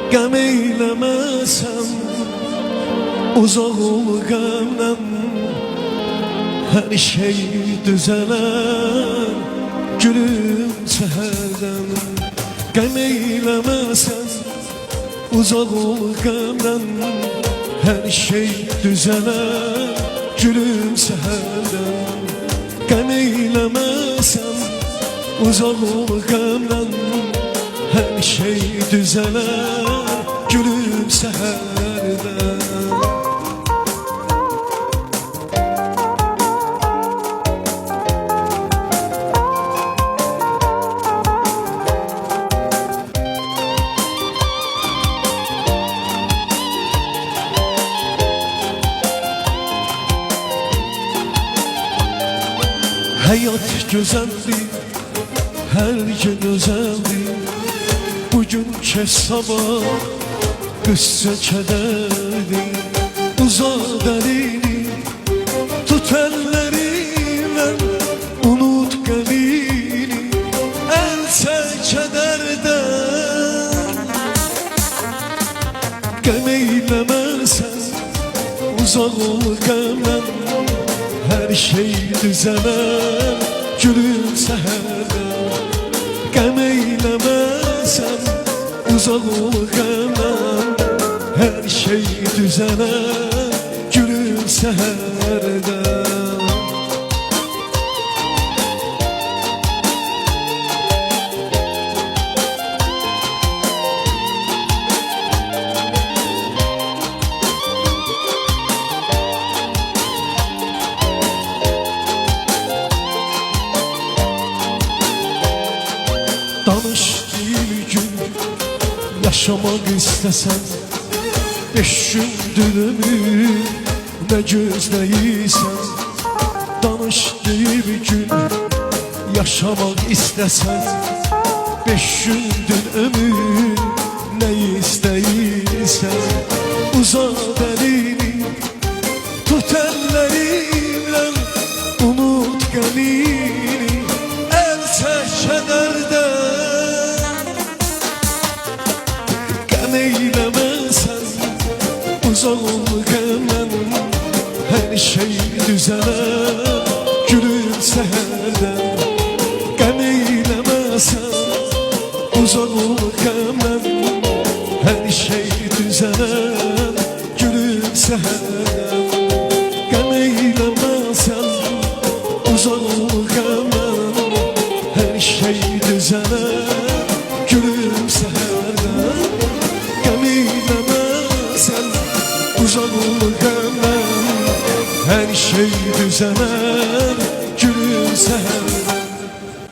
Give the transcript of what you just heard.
Qəm eyləməsən uzaq ol qəmdən, hər şey düzələr gülüm səhərdən. Qəm eyləməsən uzaq ol qəmdən, hər şey düzələr gülüm səhərdən. Qəm eyləməsən uzaq ol qəmdən, hər şey düzələr gülüm səhərdən. Həyat gözəldir, hər gün özəldir. Bugün kes sabah qüssə kədərdir. Uzaq əlini, tut əllərimlə, unut qəmini, əl çək kədərdən. Qəm eyləməsən uzaq ol qəmdən, hər şey düzələr gülüm səhərdən. Qəm eyləməsən uzaq ol qəmdən, hər şey düzələr gülüm səhərdən. Danış bir gün yaşamak istesen, 5 gündür ömür ne gözləyirsən. Danış bir gün yaşamak istesen, 5 gündür ömür ne istəyirsən. Uzat əlini, tut əllərimlə, unut qəmini, əl çək kədərdən. Qəm eyləməsən uzaq ol qəmdən, hər şey düzələr gülüm səhərdən. Qəm eyləməsən uzaq ol qəmdən, hər şey düzələr gülüm səhərdən. Qəm eyləməsən uzaq ol qəmdən, hər şey düzələr gülüm səhərdən. Qəm eyləməsən uzaq ol qəmdən, hər şey düzələr gülüm səhərdən.